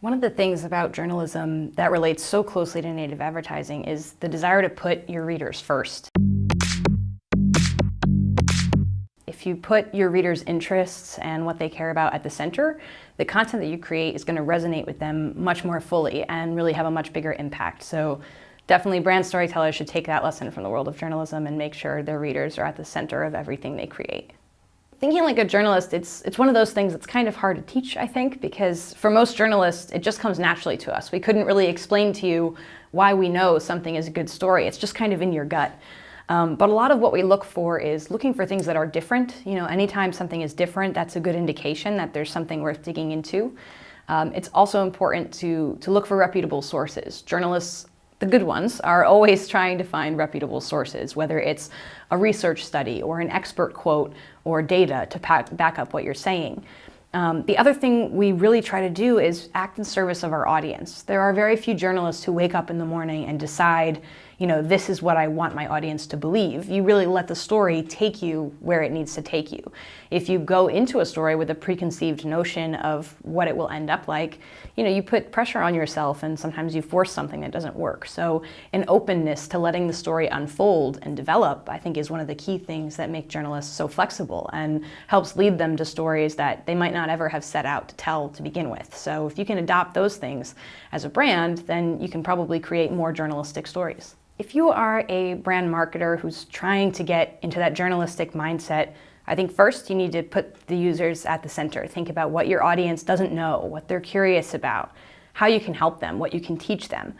One of the things about journalism that relates so closely to native advertising is the desire to put your readers first. If you put your readers' interests and what they care about at the center, the content that you create is going to resonate with them much more fully and really have a much bigger impact. So definitely brand storytellers should take that lesson from the world of journalism and make sure their readers are at the center of everything they create. Thinking like a journalist, it's one of those things that's kind of hard to teach, I think, because for most journalists, it just comes naturally to us. We couldn't really explain to you why we know something is a good story. It's just kind of in your gut. But a lot of what we look for is looking for things that are different. You know, anytime something is different, that's a good indication that there's something worth digging into. It's also important to look for reputable sources. Journalists, the good ones, are always trying to find reputable sources, whether it's a research study or an expert quote or data to back up what you're saying. The other thing we really try to do is act in service of our audience. There are very few journalists who wake up in the morning and decide, you know, this is what I want my audience to believe. You really let the story take you where it needs to take you. If you go into a story with a preconceived notion of what it will end up like, you know, you put pressure on yourself and sometimes you force something that doesn't work. So an openness to letting the story unfold and develop, I think, is one of the key things that make journalists so flexible and helps lead them to stories that they might not ever have set out to tell to begin with. So if you can adopt those things as a brand, then you can probably create more journalistic stories. If you are a brand marketer who's trying to get into that journalistic mindset, I think first you need to put the users at the center. Think about what your audience doesn't know, what they're curious about, how you can help them, what you can teach them.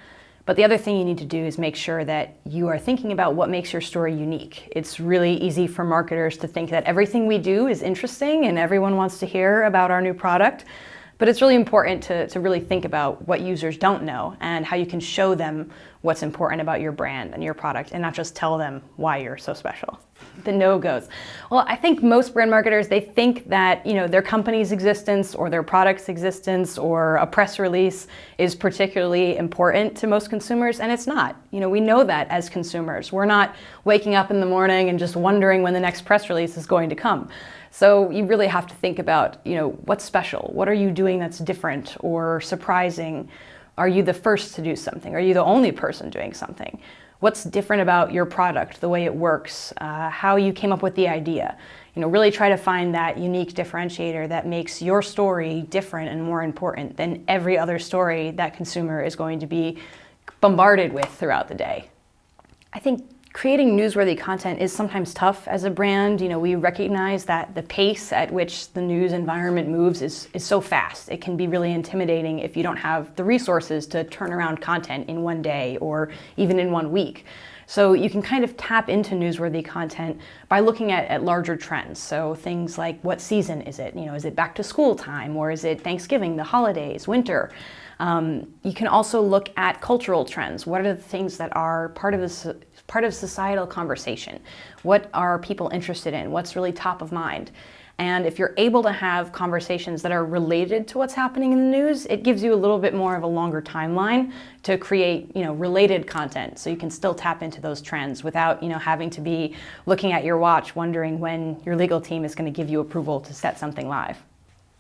But the other thing you need to do is make sure that you are thinking about what makes your story unique. It's really easy for marketers to think that everything we do is interesting and everyone wants to hear about our new product. But it's really important to really think about what users don't know and how you can show them what's important about your brand and your product and not just tell them why you're so special. The no-goes. Well, I think most brand marketers, they think that, you know, their company's existence or their product's existence or a press release is particularly important to most consumers, and it's not. You know, we know that as consumers. We're not waking up in the morning and just wondering when the next press release is going to come. So you really have to think about, you know, what's special? What are you doing that's different or surprising? Are you the first to do something? Are you the only person doing something? What's different about your product, the way it works, how you came up with the idea? You know, really try to find that unique differentiator that makes your story different and more important than every other story that consumer is going to be bombarded with throughout the day. I think creating newsworthy content is sometimes tough as a brand. You know, we recognize that the pace at which the news environment moves is so fast. It can be really intimidating if you don't have the resources to turn around content in one day or even in 1 week. So you can kind of tap into newsworthy content by looking at larger trends. So things like, what season is it? You know, is it back to school time, or is it Thanksgiving, the holidays, winter? You can also look at cultural trends. What are the things that are part of societal conversation? What are people interested in? What's really top of mind? And if you're able to have conversations that are related to what's happening in the news, it gives you a little bit more of a longer timeline to create, you know, related content. So you can still tap into those trends without, you know, having to be looking at your watch, wondering when your legal team is going to give you approval to set something live.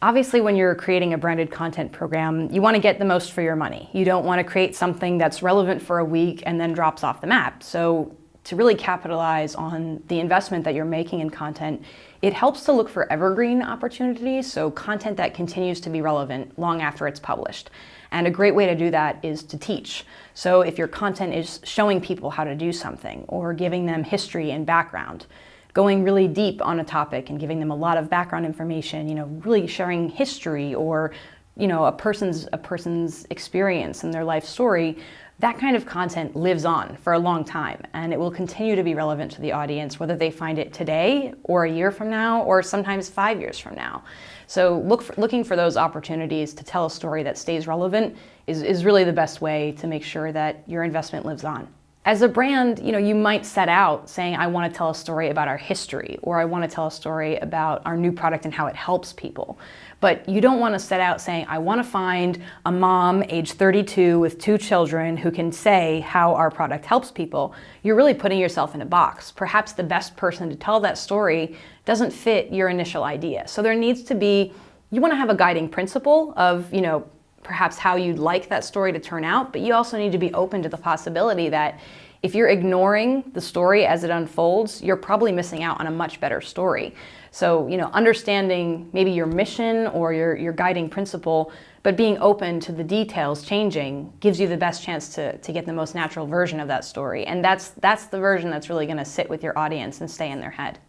Obviously, when you're creating a branded content program, you want to get the most for your money. You don't want to create something that's relevant for a week and then drops off the map. So to really capitalize on the investment that you're making in content, it helps to look for evergreen opportunities, so content that continues to be relevant long after it's published. And a great way to do that is to teach. So if your content is showing people how to do something or giving them history and background, going really deep on a topic and giving them a lot of background information, you know, really sharing history or, you know, a person's experience and their life story, that kind of content lives on for a long time, and it will continue to be relevant to the audience, whether they find it today or a year from now or sometimes 5 years from now. So looking for those opportunities to tell a story that stays relevant is really the best way to make sure that your investment lives on. As a brand, you know, you might set out saying, I want to tell a story about our history, or I want to tell a story about our new product and how it helps people. But you don't want to set out saying, I want to find a mom age 32 with 2 children who can say how our product helps people. You're really putting yourself in a box. Perhaps the best person to tell that story doesn't fit your initial idea. So there needs to be, you want to have a guiding principle of, you know, perhaps how you'd like that story to turn out, but you also need to be open to the possibility that if you're ignoring the story as it unfolds, you're probably missing out on a much better story. So, understanding maybe your mission or your guiding principle, but being open to the details changing gives you the best chance to get the most natural version of that story. And that's the version that's really going to sit with your audience and stay in their head.